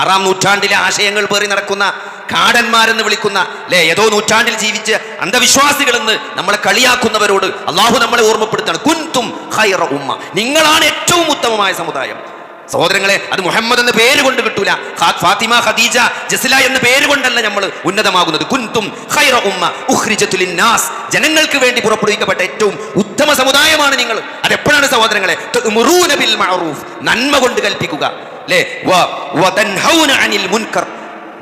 6-ാം നൂറ്റാണ്ടിലെ ആശയങ്ങൾ പേറി നടക്കുന്ന കാടന്മാരെന്ന് വിളിക്കുന്ന ഏതോ നൂറ്റാണ്ടിൽ ജീവിച്ച് അന്ധവിശ്വാസികളെന്ന് നമ്മളെ കളിയാക്കുന്നവരോട് അള്ളാഹു നമ്മളെ ഓർമ്മപ്പെടുത്താണ്, കുൻതും ഖൈറ ഉമ്മ, നിങ്ങളാണ് ഏറ്റവും ഉത്തമമായ സമുദായം. സഹോദരങ്ങളെ, അത് മുഹമ്മദ് എന്ന പേര് കൊണ്ട് കിട്ടൂല, ഫാത്തിമ, ഖദീജ, ജസ്ല എന്ന പേര് കൊണ്ടല്ല നമ്മൾ ഉന്നതമാകുന്നത്. കുൻതും ഖൈറ ഉമ്മ ഉഖ്രിജതു ലിന്നാസ്, ജനങ്ങൾക്ക് വേണ്ടി പുറപ്പെടുവിക്കപ്പെട്ട ഏറ്റവും ഉത്തമ സമുദായമാണ് നിങ്ങൾ. അതെപ്പോഴാണ് സഹോദരങ്ങളെ? തഅ്മുറൂന ബിൽ മഅറൂഫ്, നന്മ കൊണ്ട് കൽപ്പിക്കുക, വതൻഹൗന അനിൽ മുൻകർ,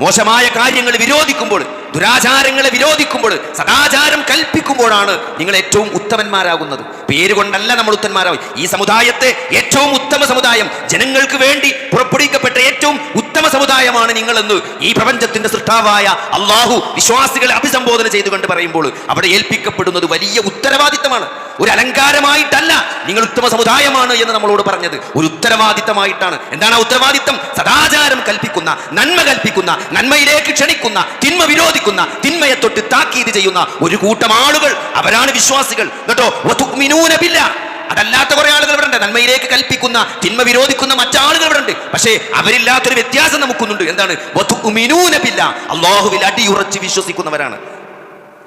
മോശമായ കാര്യങ്ങൾ വിരോധിക്കുമ്പോൾ, ദുരാചാരങ്ങളെ വിരോധിക്കുമ്പോൾ, സദാചാരം കൽപ്പിക്കുമ്പോഴാണ് നിങ്ങൾ ഏറ്റവും ഉത്തമന്മാരാകുന്നത്. പേര് കൊണ്ടല്ല നമ്മൾ ഉത്തമന്മാരാകും. ഈ സമുദായത്തെ ഏറ്റവും ഉത്തമ സമുദായം, ജനങ്ങൾക്ക് വേണ്ടി പുറപ്പെടുവിക്കപ്പെട്ട ഏറ്റവും ഉത്തമ സമുദായമാണ് നിങ്ങളെന്ന് ഈ പ്രപഞ്ചത്തിന്റെ സൃഷ്ടാവായ അള്ളാഹു വിശ്വാസികളെ അഭിസംബോധന ചെയ്തുകൊണ്ട് പറയുമ്പോൾ അവിടെ ഏൽപ്പിക്കപ്പെടുന്നത് വലിയ ഉത്തരവാദിത്തമാണ്. ഒരു അലങ്കാരമായിട്ടല്ല നിങ്ങൾ ഉത്തമ സമുദായമാണ് എന്ന് നമ്മളോട് പറഞ്ഞത്, ഒരു ഉത്തരവാദിത്തമായിട്ടാണ്. എന്താണ് ആ ഉത്തരവാദിത്തം? സദാചാരം കൽപ്പിക്കുന്ന, നന്മ കൽപ്പിക്കുന്ന, നന്മയിലേക്ക് ക്ഷണിക്കുന്ന, തിന്മ വിരോധിക്കുന്ന, തിന്മയെ തൊട്ട് താക്കീത് ചെയ്യുന്ന ഒരു കൂട്ടം ആളുകൾ, അവരാണ് വിശ്വാസികൾ കേട്ടോ. വതുഅ്മിനൂന ബില്ലാഹ്, അതല്ലാത്ത കുറെ ആളുകൾ ഇവിടെ ഉണ്ട്, നന്മയിലേക്ക് കൽപ്പിക്കുന്ന, തിന്മ വിരോധിക്കുന്ന മറ്റാളുകൾ ഇവിടെ ഉണ്ട്. പക്ഷേ അവരില്ലാത്തൊരു വ്യത്യാസം നമുക്കുന്നുണ്ട്. എന്താണ്? വതുഅ്മിനൂന ബില്ലാഹ്, അല്ലാഹുവിൽ അടിയുറച്ച് വിശ്വസിക്കുന്നവരാണ്.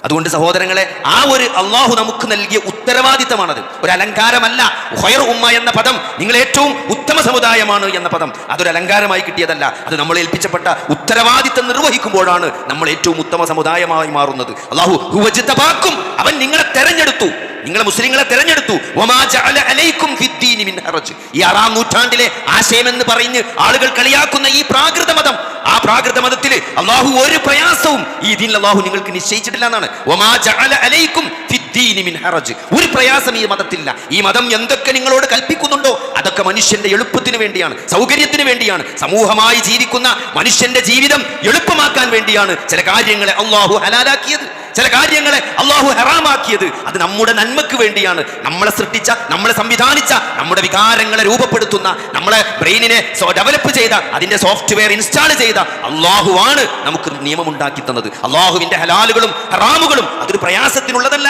അതുകൊണ്ട് സഹോദരങ്ങളെ, ആ ഒരു അള്ളാഹു നമുക്ക് നൽകിയ ഉത്തരവാദിത്തമാണത്, ഒരു അലങ്കാരമല്ല. ഖൈറ ഉമ്മ എന്ന പദം, നിങ്ങൾ ഏറ്റവും ഉത്തമ സമുദായമാണ് എന്ന പദം, അതൊരു അലങ്കാരമായി കിട്ടിയതല്ല. അത് നമ്മൾ ഏൽപ്പിച്ചപ്പെട്ട ഉത്തരവാദിത്തം നിർവഹിക്കുമ്പോഴാണ് നമ്മൾ ഏറ്റവും ഉത്തമ സമുദായമായി മാറുന്നത്. അള്ളാഹു ഹുവജ്തബാക്കും, അവൻ നിങ്ങളെ തെരഞ്ഞെടുത്തു, നിങ്ങളെ മുസ്ലിങ്ങളെ തെരഞ്ഞെടുത്തു. വമാ ജഅല അലൈക്കും ഫിദ്ദീനി മിൻ ഹറജ്, ഈ 6-ാം നൂറ്റാണ്ടിലെ ആശയമെന്ന് പറഞ്ഞ് ആളുകൾ കളിയാക്കുന്ന ഈ പ്രാകൃത മതം, ആ പ്രാകൃത മതത്തിൽ അള്ളാഹു ഒരു പ്രയാസവും ഈ ദീനിൽ അള്ളാഹു നിങ്ങൾക്ക് നിശ്ചയിച്ചിട്ടില്ല എന്നാണ്. വമാ ജഅല അലൈക്കും ഫിദ്ദീനി മിൻ ഹറജ്, ഒരു പ്രയാസം ഈ മതത്തില്ല. ഈ മതം എന്തൊക്കെ നിങ്ങളോട് കൽപ്പിക്കുന്നുണ്ടോ അതൊക്കെ മനുഷ്യന്റെ എളുപ്പത്തിന് വേണ്ടിയാണ്, സൗകര്യത്തിന് വേണ്ടിയാണ്, സമൂഹമായി ജീവിക്കുന്ന മനുഷ്യന്റെ ജീവിതം എളുപ്പമാക്കാൻ വേണ്ടിയാണ് ചില കാര്യങ്ങളെ അള്ളാഹു ഹലാലാക്കിയത്, ചില കാര്യങ്ങളെ അള്ളാഹു ഹറാമാക്കിയത്. അത് നമ്മുടെ നന്മക്ക് വേണ്ടിയാണ്. നമ്മളെ സൃഷ്ടിച്ച, നമ്മളെ സംവിധാനിച്ച, നമ്മുടെ വികാരങ്ങളെ രൂപപ്പെടുത്തുന്ന, നമ്മളെ ബ്രെയിനിനെ ഡെവലപ്പ് ചെയ്ത, അതിന്റെ സോഫ്റ്റ്വെയർ ഇൻസ്റ്റാൾ ചെയ്ത അള്ളാഹുവാണ് നമുക്ക് നിയമം ഉണ്ടാക്കി തന്നത്. അള്ളാഹുവിന്റെ ഹലാലുകളും ഹറാമുകളും അതൊരു പ്രയാസത്തിനുള്ളതല്ല.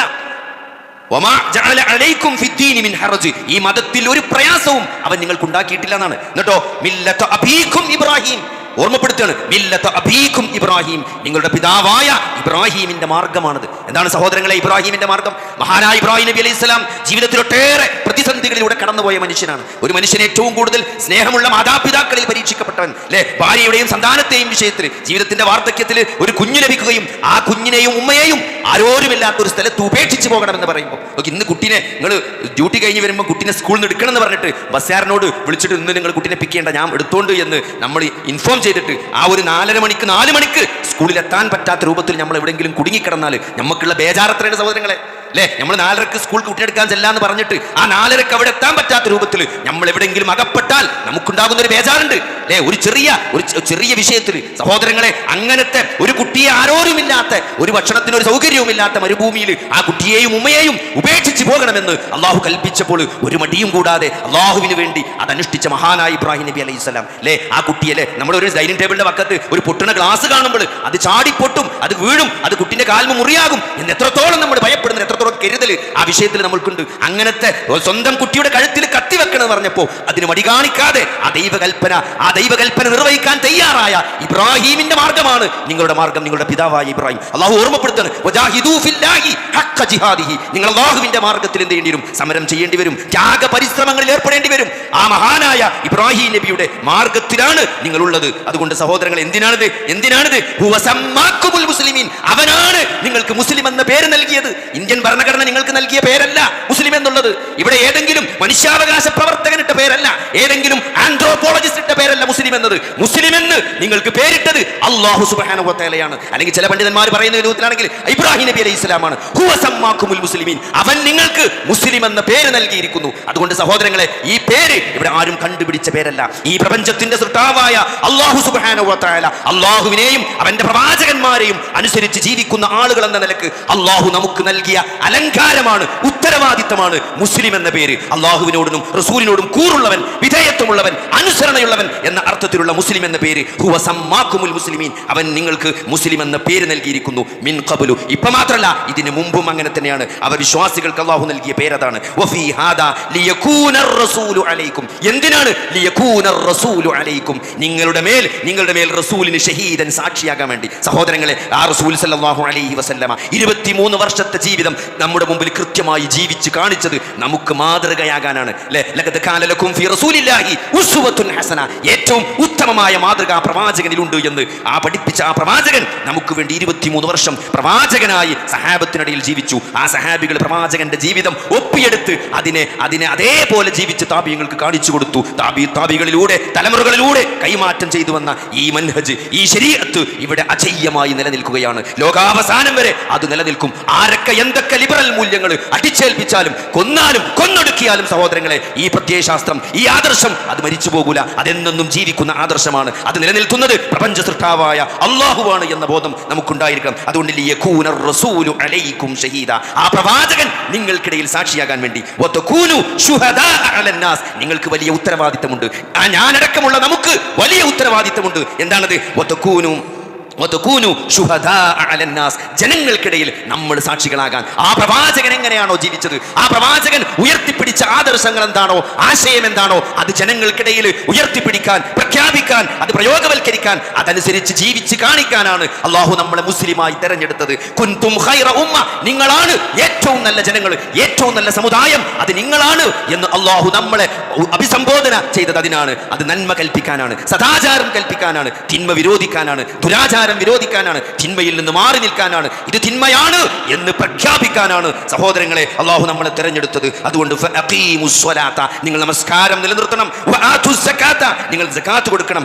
വമാ ജഅല അലൈക്കും ഫിദ്ദീനി മിൻ ഹറജ്, ഈ മതത്തിൽ ഒരു പ്രയാസവും അവൻ നിങ്ങൾക്ക് ഉണ്ടാക്കിയിട്ടില്ല എന്നാണ്. എന്നിട്ടോ മില്ലത അബീക്കും ഇബ്രാഹിം, ഓർമ്മപ്പെടുത്തുകയാണ്, മില്ലത അബീക്കും ഇബ്രാഹിം, നിങ്ങളുടെ പിതാവായ ഇബ്രാഹിമിന്റെ മാർഗമാണത്. എന്താണ് സഹോദരങ്ങളെ ഇബ്രാഹിമിന്റെ മാർഗം? മഹാനായ ഇബ്രാഹിം നബി അലൈഹി സ്വലാം ജീവിതത്തിൽ ഒട്ടേറെ പ്രതിസന്ധികളിലൂടെ കടന്നുപോയ മനുഷ്യനാണ്. ഒരു മനുഷ്യൻ ഏറ്റവും കൂടുതൽ സ്നേഹമുള്ള മാതാപിതാക്കളിൽ പരീക്ഷിക്കപ്പെട്ടവൻ, ഭാര്യയുടെയും സന്താനത്തെയും വിഷയത്തിൽ ജീവിതത്തിന്റെ വാർദ്ധക്യത്തിൽ ഒരു കുഞ്ഞു ലഭിക്കുകയും ആ കുഞ്ഞിനെയും ഉമ്മയെയും ആരോരുമില്ലാത്ത ഒരു സ്ഥലത്ത് ഉപേക്ഷിച്ച് പോകണമെന്ന് പറയുമ്പോൾ, ഇന്ന് കുട്ടീനെ നിങ്ങൾ ഡ്യൂട്ടി കഴിഞ്ഞ് വരുമ്പോൾ കുട്ടീനെ സ്കൂളിൽ നിന്ന് എടുക്കണം എന്ന് പറഞ്ഞിട്ട് ബസ്സാരനോട് വിളിച്ചിട്ട് ഇന്ന് നിങ്ങൾ കുട്ടീനെ പിക്ക് ചെയ്യേണ്ട, ഞാൻ എടുത്തോണ്ട് എന്ന് നമ്മൾ ഇൻഫോം ചെയ്തിട്ട് ആ ഒരു 4 മണിക്ക് സ്കൂളിൽ എത്താൻ പറ്റാത്ത രൂപത്തിൽ നമ്മൾ എവിടെയെങ്കിലും കുടുങ്ങിക്കിടന്നാൽ നമുക്കുള്ള ബേജാറത്രയുടെ സഹോദരങ്ങളെ, നമ്മൾ 4:30 സ്കൂൾ കുട്ടിയെടുക്കാൻ ചെല്ലാന്ന് പറഞ്ഞിട്ട് ആ 4:30 അവിടെ എത്താൻ പറ്റാത്ത രൂപത്തിൽ നമ്മൾ എവിടെയെങ്കിലും അകപ്പെട്ടാൽ നമുക്കുണ്ടാകുന്ന ഒരു ബേജാറുണ്ട്. ഒരു ചെറിയ വിഷയത്തിൽ സഹോദരങ്ങളെ, അങ്ങനത്തെ ഒരു കുട്ടിയെ ആരോരുമില്ലാത്ത, ഒരു ഭക്ഷണത്തിന് ഒരു സൗകര്യവുമില്ലാത്ത മരുഭൂമിയിൽ ആ കുട്ടിയെയും ഉമ്മയെയും ഉപേക്ഷിച്ച് പോകണമെന്ന് അള്ളാഹു കൽപ്പിച്ചപ്പോൾ ഒരു മടിയും കൂടാതെ അള്ളാഹുവിന് വേണ്ടി അതനുഷ്ഠിച്ച മഹാനായ ഇബ്രാഹിം നബി അലൈഹി സ്വലാം, ആ കുട്ടിയെ നമ്മളൊരു ഡൈനിങ് ടേബിളിന്റെ പക്കത്ത് ഒരു പൊട്ടുന്ന ഗ്ലാസ് കാണുമ്പോൾ അത് ചാടിപ്പൊട്ടും, അത് വീഴും, അത് കുട്ടിന്റെ കാൽമ മുറിയാകും എന്ന് എത്രത്തോളം നമ്മൾ ഭയപ്പെടുന്നത്, എത്രത്തോളം കരുതൽ ആ വിഷയത്തിൽ നമ്മൾക്കുണ്ട്. അങ്ങനത്തെ സ്വന്തം കുട്ടിയുടെ കഴുത്തിൽ കത്തി വെക്കണം എന്ന് പറഞ്ഞപ്പോ അതിന് മടി കാണിക്കാതെ ആ ദൈവകൽപ്പന നിർവഹിക്കാൻ തയ്യാറായ ഇബ്രാഹിമിന്റെ മാർഗമാണ് നിങ്ങളുടെ മാർഗം, നിങ്ങളുടെ പിതാവായ ഇബ്രാഹിം. അള്ളാഹു ഓർമ്മപ്പെടുത്തുന്നത്, നിങ്ങൾ അള്ളാഹുവിന്റെ മാർഗത്തിൽ എന്ത് ചെയ്യേണ്ടി വരും? സമരം ചെയ്യേണ്ടി വരും, ത്യാഗ പരിശ്രമങ്ങളിൽ ഏർപ്പെടേണ്ടി വരും. ആ മഹാനായ ഇബ്രാഹിം നബിയുടെ മാർഗത്തിലാണ് നിങ്ങളുള്ളത്. അതുകൊണ്ട് സഹോദരങ്ങൾ, എന്തിനാണിത്? മുസ്ലിമീൻ, അവനാണ് നിങ്ങൾക്ക് മുസ്ലിം എന്ന പേര് നൽകിയത്. ഇന്ത്യൻ ഭരണഘടന നിങ്ങൾക്ക് നൽകിയ പേരല്ല മുസ്ലിം എന്നുള്ളത്. ഇവിടെ ഏതെങ്കിലും മനുഷ്യാവകാശ പ്രവർത്തകനിട്ട പേരല്ല, ഏതെങ്കിലും ആന്ത്രോപോളജിസ്റ്റ് ഇട്ട പേരല്ല മുസ്ലിം എന്നത്. മുസ്ലിം എന്ന് നിങ്ങൾക്ക് പേരിട്ടത് അല്ലാഹു സുബ്ഹാനഹു വ തആലയാണ്. അല്ലെങ്കിൽ ചില പണ്ഡിതന്മാർ പറയുന്ന രൂപത്തിലാണെങ്കിൽ ഇബ്രാഹിം നബി അലൈഹി സ്വലാമാണ്. ഹുവ സമ്മാക്കുമുൽ മുസ്ലിമീൻ, അവൻ നിങ്ങൾക്ക് മുസ്ലിം എന്ന പേര് നൽകിയിരിക്കുന്നു. അതുകൊണ്ട് സഹോദരങ്ങളെ, ഈ പേര് ഇവിടെ ആരും കണ്ടുപിടിച്ച പേരല്ല. ഈ പ്രപഞ്ചത്തിന്റെ സൃഷ്ടാവായ അല്ലാഹു സുബ്ഹാനഹു വ തആല, അല്ലാഹുവിനെയും അവന്റെ പ്രവാചകന്മാരെയും അനുസരിച്ച് ജീവിക്കുന്ന ആളുകൾ എന്ന നിലക്ക് അല്ലാഹു നമുക്ക് നൽകിയ അലങ്കാരമാണ്, ഉത്തരവാദിത്തമാണ് മുസ്ലിം എന്ന പേര്. അള്ളാഹുവിനോടും റസൂലിനോടും കൂറുള്ളവൻ, വിധേയത്വമുള്ളവൻ, അനുസരണയുള്ളവൻ എന്ന അർത്ഥത്തിലുള്ള മുസ്ലിം എന്ന പേര്. ഹുവ സമ്മാക്കുമുൽ മുസ്ലിമീൻ, അവൻ നിങ്ങൾക്ക് മുസ്ലിം എന്ന പേര് നൽകിയിരിക്കുന്നു. മിൻ ഖബ്ലു, ഇപ്പൊ മാത്രമല്ല ഇതിന് മുമ്പും അങ്ങനെ തന്നെയാണ്. അവർ വിശ്വാസികൾക്ക് അള്ളാഹു നൽകിയ പേരതാണ്. വഫീ ഹാദാ ലിയകൂനർ റസൂലു അലൈക്കും, എന്തിനാണ് ലിയകൂനർ റസൂലു അലൈക്കും, നിങ്ങളുടെ മേൽ റസൂലിന് ഷഹീദൻ, സാക്ഷിയാകാൻ വേണ്ടി. സഹോദരങ്ങളെ, ആ റസൂൽ സല്ലല്ലാഹു അലൈഹി വസല്ലമ 23 വർഷത്തെ ജീവിതം നമ്മുടെ മുമ്പിൽ കൃത്യമായി ജീവിച്ച് കാണിച്ചത് നമുക്ക് മാതൃകയാകാനാണ്. ലഖദ് കാന ലക്കും ഫീ റസൂലില്ലാഹി ഉസ്വത്തുൻ ഹസന, ഏറ്റവും ഉത്തമമായ മാതൃക പ്രവാചകനിലുണ്ട് എന്ന് പഠിപ്പിച്ച ആ പ്രവാചകൻ നമുക്ക് വേണ്ടി 23 വർഷം പ്രവാചകനായി സഹാബത്തിനിടയിൽ ജീവിച്ചു. ആ സഹാബികൾ പ്രവാചകന്റെ ജീവിതം ഒപ്പിയെടുത്ത് അതിനെ അതേപോലെ ജീവിച്ച് താബിയങ്ങൾക്ക് കാണിച്ചു കൊടുത്തു. താബികളിലൂടെ, തലമുറകളിലൂടെ കൈമാറ്റം ചെയ്തു വന്ന ഈ മൻഹജ്, ഈ ശരീഅത്ത് ഇവിടെ അജയ്യമായി നിലനിൽക്കുകയാണ്. ലോകാവസാനം വരെ അത് നിലനിൽക്കും. ആരൊക്കെ എന്തൊക്കെ ലിബറൽ മൂല്യങ്ങൾ അടിച്ചേൽപ്പിച്ചാലും, കൊന്നാലും കൊന്നൊടുക്കിയാലും സഹോദരങ്ങളെ, ഈ പ്രത്യയശാസ്ത്രം, ഈ ആദർശം അത് മരിച്ചു പോകൂല. അതെന്നും ജീവിക്കുന്ന ആദർശമാണ്. അത് നിലനിൽക്കുന്നത് പ്രപഞ്ച സൃഷ്ടാവായ അള്ളാഹുവാണ് എന്ന ബോധം നമുക്കുണ്ടായിരിക്കണം. അതുകൊണ്ട് ലിയകൂനർ റസൂലു അലൈക്കും ഷഹീദ, ആ പ്രവാചകൻ നിങ്ങൾക്കിടയിൽ സാക്ഷിയാകാൻ വേണ്ടി. വതകൂനു ശുഹദാ അലന്നാസ്, നിങ്ങൾക്ക് വലിയ ഉത്തരവാദിത്തമുണ്ട്. ഞാനടക്കമുള്ള നമുക്ക് വലിയ ഉത്തരവാദിത്തമുണ്ട്. എന്താണത്? ജനങ്ങൾക്കിടയിൽ നമ്മൾ സാക്ഷികളാകാൻ. ആ പ്രവാചകൻ എങ്ങനെയാണോ ജീവിച്ചത്, ആ പ്രവാചകൻ ഉയർത്തിപ്പിടിച്ച ആദർശങ്ങൾ എന്താണോ, ആശയം എന്താണോ, അത് ജനങ്ങൾക്കിടയിൽ ഉയർത്തിപ്പിടിക്കാൻ, പ്രഖ്യാപിക്കാൻ, അത് പ്രയോഗവൽക്കരിക്കാൻ, അതനുസരിച്ച് ജീവിച്ച് കാണിക്കാനാണ് അള്ളാഹു നമ്മളെ മുസ്ലിമായി തെരഞ്ഞെടുത്തത്. കുൻതും ഖൈറ ഉമ്മ, നിങ്ങളാണ് ഏറ്റവും നല്ല ജനങ്ങൾ, ഏറ്റവും നല്ല സമുദായം, അത് നിങ്ങളാണ് എന്ന് അള്ളാഹു നമ്മളെ അഭിസംബോധന ചെയ്തത് അതിനാണ്. അത് നന്മ കൽപ്പിക്കാനാണ്, സദാചാരം കൽപ്പിക്കാനാണ്, തിന്മ വിരോധിക്കാനാണ്, ദുരാചാരം വിരോധിക്കാനാണ്, തിന്മയിൽ നിന്ന് മാറി നിൽക്കാനാണ്, ഇത് തിന്മയാണ് എന്ന് പ്രഖ്യാപിക്കാനാണ് സഹോദരങ്ങളെ അള്ളാഹു നമ്മളെ തെരഞ്ഞെടുത്തത്. അതുകൊണ്ട് നിങ്ങൾ നമസ്കാരം നിലനിർത്തണം, നിങ്ങൾ സകാത്ത് കൊടുക്കണം,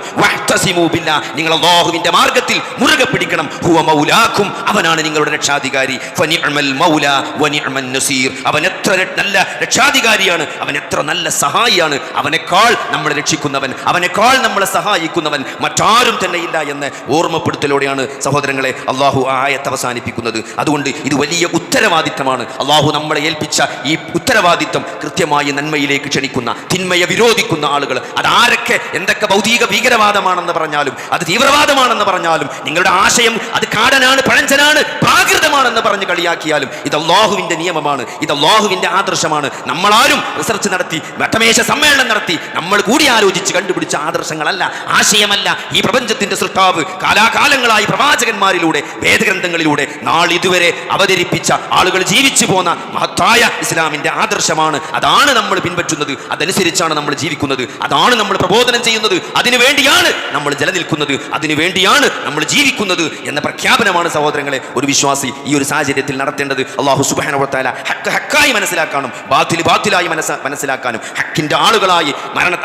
നിങ്ങൾ അല്ലാഹുവിന്റെ മാർഗത്തിൽ മുറുകെ പിടിക്കണം. ഹുവ മൗലാക്കും, അവനാണ് നിങ്ങളുടെ രക്ഷാധികാരി. ഫനിഅമൽ മൗല വനിഅമൻ നസീർ, അവൻ എത്ര നല്ല രക്ഷാധികാരിയാണ്, അവൻ എത്ര നല്ല സഹായിയാണ്. അവനേക്കാൾ നമ്മളെ രക്ഷിക്കുന്നവൻ, അവനേക്കാൾ നമ്മളെ സഹായിക്കുന്നവൻ മറ്റാരും തന്നെ ഇല്ല എന്ന് ഓർമ്മപ്പെടുത്തലോടെയാണ് സഹോദരങ്ങളെ അള്ളാഹു ആയത്ത് അവസാനിപ്പിക്കുന്നത്. അതുകൊണ്ട് ഇത് വലിയ ഉത്തരവാദിത്തമാണ്. അള്ളാഹു നമ്മളെ ഏൽപ്പിച്ച ഈ ഉത്തരവാദിത്തം കൃത്യമായി നന്മയിലേക്ക് ക്ഷണിക്കുന്ന, തിന്മയെ വിരോധിക്കുന്ന ആളുകൾ, അതാരൊക്കെ എന്തൊക്കെ ഭൗതിക ഭീകരവാദമാണെന്ന് പറഞ്ഞാലും, അത് തീവ്രവാദമാണെന്ന് പറഞ്ഞാലും, നിങ്ങളുടെ ആശയം അത് കാടനാണ്, പഴഞ്ചനാണ്, പ്രാകൃതമാണെന്ന് പറഞ്ഞ് കളിയാക്കിയാലും, ഇത് അള്ളാഹുവിന്റെ നിയമമാണ്, ഇത് അള്ളാഹുവിന്റെ ആദർശമാണ്. നമ്മളാരും റിസർച്ച് നടത്തി, വട്ടമേശ സമ്മേളനം നടത്തി, നമ്മൾ കൂടി ആലോചിച്ച് കണ്ടുപിടിച്ച ആദർശങ്ങളല്ല, ആശയമല്ല. ഈ പ്രപഞ്ചത്തിന്റെ സൃഷ്ടാവ് കാലാകാലങ്ങളായി പ്രവാചകന്മാരിലൂടെ, വേദഗ്രന്ഥങ്ങളിലൂടെ നാളിതുവരെ അവതരിപ്പിച്ച, ആളുകൾ ജീവിച്ചു പോന്ന മഹത്തായ ഇസ്ലാമിന്റെ ആദർശമാണ്. അതാണ് നമ്മൾ പിൻപറ്റുന്നത്, അതനുസരിച്ചാണ് നമ്മൾ ജീവിക്കുന്നത്, അതാണ് നമ്മൾ പ്രബോധനം ചെയ്യുന്നത്, അതിനുവേണ്ടിയാണ് നമ്മൾ നിലനിൽക്കുന്നത്, അതിനുവേണ്ടിയാണ് നമ്മൾ ജീവിക്കുന്നത് എന്ന പ്രഖ്യാപനമാണ് സഹോദരങ്ങളെ ഒരു വിശ്വാസി ഈ ഒരു സാഹചര്യത്തിൽ നടത്തേണ്ടത്. അല്ലാഹു സുബ്ഹാനഹു വ തആല ഹക്ക് ഹക്കായി മനസ്സിലാക്കാനും ബാത്തിൽ ബാത്തിലായി മനസ്സിലാക്കാനും, ഹക്കിന്റെ ആളുകളായി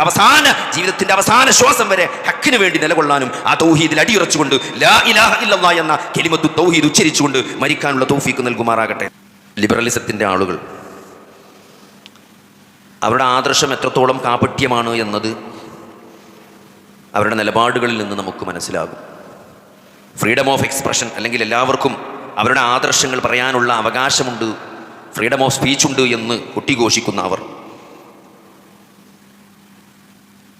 അവസാന ജീവിതത്തിന്റെ അവസാന ശ്വാസം വരെ ഹക്കിന് വേണ്ടി നിലകൊള്ളാനും, ആ തൗഹീദിൽ അടിയുറച്ചുകൊണ്ട് ലാ ഇലാഹ ഇല്ലല്ലാഹ് എന്ന കലിമത്തു തൗഹീദ് ഉച്ചരിച്ചുകൊണ്ട് മരിക്കാനുള്ള തൗഫീഖ് നൽകുമാറാകട്ടെ. ലിബറലിസത്തിന്റെ ആളുകൾ അവരുടെ ആദർശം എത്രത്തോളം കാപട്യമാണ് എന്നത് അവരുടെ നിലപാടുകളിൽ നിന്ന് നമുക്ക് മനസ്സിലാകും. ഫ്രീഡം ഓഫ് എക്സ്പ്രഷൻ, അല്ലെങ്കിൽ എല്ലാവർക്കും അവരുടെ ആദർശങ്ങൾ പറയാനുള്ള അവകാശമുണ്ട്, ഫ്രീഡം ഓഫ് സ്പീച്ച് ഉണ്ട് എന്ന് കൊട്ടിഘോഷിക്കുന്ന അവർ,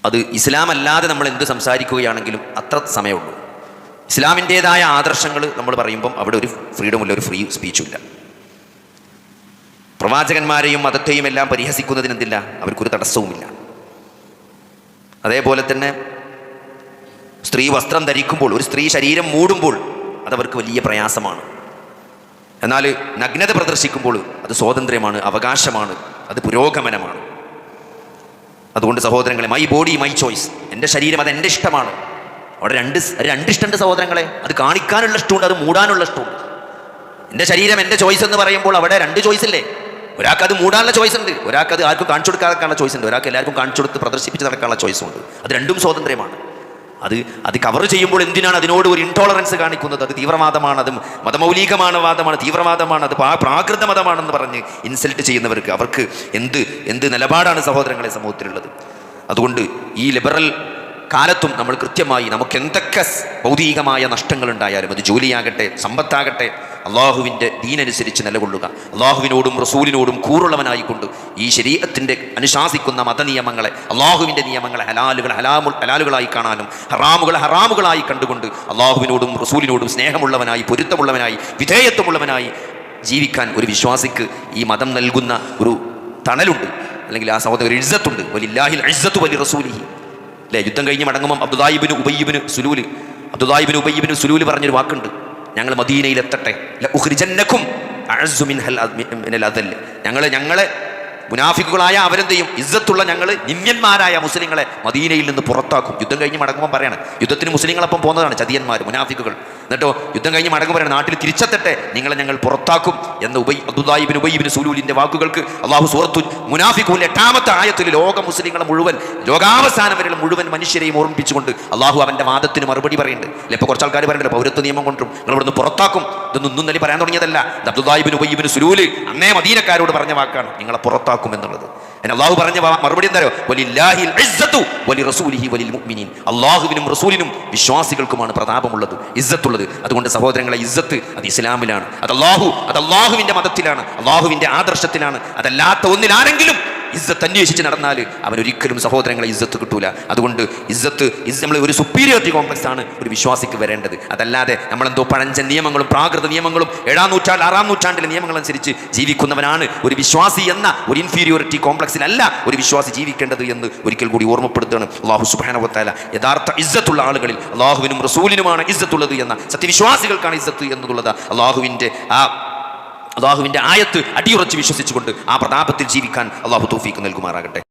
അത് ഇസ്ലാം അല്ലാതെ നമ്മൾ എന്ത് സംസാരിക്കുകയാണെങ്കിലും അത്ര സമയമുള്ളൂ. ഇസ്ലാമിൻ്റെതായ ആദർശങ്ങൾ നമ്മൾ പറയുമ്പം അവിടെ ഒരു ഫ്രീഡമില്ല, ഒരു ഫ്രീ സ്പീച്ചുമില്ല. പ്രവാചകന്മാരെയും മതത്തെയും എല്ലാം പരിഹസിക്കുന്നതിനെന്തില്ല, അവർക്കൊരു തടസ്സവുമില്ല. അതേപോലെ തന്നെ സ്ത്രീ വസ്ത്രം ധരിക്കുമ്പോൾ, ഒരു സ്ത്രീ ശരീരം മൂടുമ്പോൾ അതവർക്ക് വലിയ പ്രയാസമാണ്. എന്നാൽ നഗ്നത പ്രദർശിക്കുമ്പോൾ അത് സ്വാതന്ത്ര്യമാണ്, അവകാശമാണ്, അത് പുരോഗമനമാണ്. അതുകൊണ്ട് സഹോദരങ്ങളെ, മൈ ബോഡി മൈ ചോയ്സ്, എൻ്റെ ശരീരം അത് എൻ്റെ ഇഷ്ടമാണ്. അവിടെ രണ്ട് ഇഷ്ടമുണ്ട് സഹോദരങ്ങളെ, അത് കാണിക്കാനുള്ള ഇഷ്ടമുണ്ട്, അത് മൂടാനുള്ള ഇഷ്ടമുണ്ട്. എൻ്റെ ശരീരം എൻ്റെ ചോയ്സ് എന്ന് പറയുമ്പോൾ അവിടെ രണ്ട് ചോയ്സ് ഇല്ലേ? ഒരാൾക്ക് അത് മൂടാനുള്ള ചോയ്സ് ഉണ്ട്, ഒരാൾക്ക് അത് ആർക്കും കാണിച്ചു കൊടുക്കാനുള്ള ചോയ്സ് ഉണ്ട്, ഒരാൾക്ക് എല്ലാവർക്കും കാണിച്ചു കൊടുത്ത് പ്രദർശിപ്പിച്ച് നടക്കാനുള്ള ചോയ്സും ഉണ്ട്. അത് രണ്ടും സ്വാതന്ത്ര്യമാണ്. അത് കവർ ചെയ്യുമ്പോൾ എന്തിനാണ് അതിനോട് ഒരു ഇൻടോളറൻസ് കാണിക്കുന്നത്? അത് തീവ്രവാദമാണ്, അത് മതമൗലികമാണ്, വാദമാണ്, തീവ്രവാദമാണ്, അത് പ്രാകൃത മതമാണെന്ന് പറഞ്ഞ് ഇൻസൾട്ട് ചെയ്യുന്നവർക്ക് അവർക്ക് എന്ത് നിലപാടാണ് സഹോദരങ്ങളെ സമൂഹത്തിലുള്ളത്? അതുകൊണ്ട് ഈ ലിബറൽ കാലത്തും നമ്മൾ കൃത്യമായി നമുക്ക് എന്തൊക്കെ ഭൗതികമായ നഷ്ടങ്ങളുണ്ടായാലും, അത് ജോലിയാകട്ടെ, സമ്പത്താകട്ടെ, അള്ളാഹുവിൻ്റെ ദീനനുസരിച്ച് നിലകൊള്ളുക, അള്ളാഹുവിനോടും റസൂലിനോടും കൂറുള്ളവനായിക്കൊണ്ട് ഈ ശരീഅത്തിൻ്റെ അനുശാസിക്കുന്ന മതനിയമങ്ങളെ, അള്ളാഹുവിൻ്റെ നിയമങ്ങളെ ഹലാലുകളായി കാണാനും ഹറാമുകളെ ഹറാമുകളായി കണ്ടുകൊണ്ട് അള്ളാഹുവിനോടും റസൂലിനോടും സ്നേഹമുള്ളവനായി, പൊരുത്തമുള്ളവനായി, വിധേയത്വമുള്ളവനായി ജീവിക്കാൻ ഒരു വിശ്വാസിക്ക് ഈ മതം നൽകുന്ന ഒരു തണലുണ്ട്, അല്ലെങ്കിൽ ആ സഹോദരൻ ഒരു ഇസ്സത്തുണ്ട്. വലില്ലാഹിൽ ഇസ്സത്തു വലി റസൂലിഹി. അല്ലേ, യുദ്ധം കഴിഞ്ഞ് മടങ്ങുമ്പം അബ്ദുല്ലാഹിബ്നു ഉബയ്യിബ്നു സുലൂല് പറഞ്ഞൊരു വാക്കുണ്ട്, ഞങ്ങൾ മദീനയിലെത്തട്ടെ, ലഉഖ്രിജന്നകും അഅസ്സു മിനൽ അദൽ. ഞങ്ങളെ മുനാഫിക്കുകളായ അവരെന്ത് ചെയ്യും? ഇസ്സത്തുള്ള ഞങ്ങൾ നിന്ദ്യന്മാരായ മുസ്ലിങ്ങളെ മദീനയിൽ നിന്ന് പുറത്താക്കും. യുദ്ധം കഴിഞ്ഞ് മടങ്ങുമ്പോൾ പറയാണ്, യുദ്ധത്തിന് മുസ്ലിങ്ങളപ്പം പോകുന്നതാണ് ചതിയന്മാർ, മുനാഫിക്കുകൾ. എന്നിട്ടോ യുദ്ധം കഴിഞ്ഞ് മടങ്ങുമ്പോൾ പറയണം, നാട്ടിൽ തിരിച്ചെത്തട്ടെ, നിങ്ങളെ ഞങ്ങൾ പുറത്താക്കും എന്ന് അബ്ദുല്ലാഹിബ്നു ഉബയ്യിബ്നു സുലൂലിന്റെ വാക്കുകൾക്ക് അള്ളാഹു സൂറത്തുൽ മുനാഫിഖൂൻ 8-ാമത്തെ ആയത്തിൽ ലോക മുസ്ലിങ്ങളെ മുഴുവൻ, ലോകാവസാനം വരെയുള്ള മുഴുവൻ മനുഷ്യരെയും ഓർമ്മിപ്പിച്ചുകൊണ്ട് അള്ളാഹു അവന്റെ വാദത്തിന് മറുപടി പറയുന്നുണ്ട്. അല്ലെ, ഇപ്പോൾ കുറച്ച് ആൾക്കാർ പറയുന്നുണ്ട് പൗരത്വ നിയമം കൊണ്ടും നിങ്ങൾ ഇവിടുന്ന് പുറത്താക്കും. ഇതൊന്നും തന്നെ പറയാൻ തുടങ്ങിയതല്ല. അബ്ദുല്ലാഹിബ്നു ഉബയ്യിബ്നു സുലൂല് അന്നേ മദീനക്കാരോട് പറഞ്ഞ വാക്കാണ്, നിങ്ങളെ പുറത്താക്കും എന്നുള്ളത്. അള്ളാഹു പറഞ്ഞ മറുപടി എന്താ? വലില്ലാഹിൽ ഇസ്സത്തു വലി റസൂലിഹി വലിൽ മുഅ്മിനീൻ. അള്ളാഹുവിനും റസൂലിനും വിശ്വാസികൾക്കുമാണ് പ്രതാപമുള്ളത്, ഇസ്സത്തുള്ളത്. അതുകൊണ്ട് സഹോദരങ്ങളെ, ഇസ്സത്ത് അത് ഇസ്ലാമിലാണ്, അത് അള്ളാഹുവിന്റെ മതത്തിലാണ്, അള്ളാഹുവിന്റെ ആദർശത്തിലാണ്. അതല്ലാത്ത ഒന്നിലാരെങ്കിലും ഇസ്സത്ത് അന്വേഷിച്ച് നടന്നാൽ അവനൊരിക്കലും സഹോദരങ്ങളെ ഇസ്സത്ത് കിട്ടൂല. അതുകൊണ്ട് ഇസ്സത്ത് നമ്മൾ ഒരു സുപ്പീരിയോറിറ്റി കോംപ്ലക്സ് ആണ് ഒരു വിശ്വാസിക്ക് വരേണ്ടത്. അതല്ലാതെ നമ്മളെന്തോ പഴഞ്ചൻ നിയമങ്ങളും പ്രാകൃത നിയമങ്ങളും 7-ാം നൂറ്റാണ്ട് 6-ാം നൂറ്റാണ്ടിലെ നിയമങ്ങളനുസരിച്ച് ജീവിക്കുന്നവനാണ് ഒരു വിശ്വാസി എന്ന ഒരു ഇൻഫീരിയോറിറ്റി കോംപ്ലക്സിലല്ല ഒരു വിശ്വാസി ജീവിക്കേണ്ടത് എന്ന് ഒരിക്കൽ കൂടി ഓർമ്മപ്പെടുത്തുകയാണ്. അല്ലാഹു സുബ്ഹാനഹു വ തആല യഥാർത്ഥ ഇസ്സത്തുള്ള ആളുകളിൽ അള്ളാഹുവിനും റസൂലിനുമാണ് ഇസ്സത്തുള്ളത് എന്ന, സത്യവിശ്വാസികൾക്കാണ് ഇസ്സത്ത് എന്നുള്ളത് അള്ളാഹുവിന്റെ ആയത്ത് അടിയുറച്ച് വിശ്വസിച്ചുകൊണ്ട് ആ പ്രതാപത്തിൽ ജീവിക്കാൻ അള്ളാഹു തൗഫീഖ് നൽകുമാറാകട്ടെ.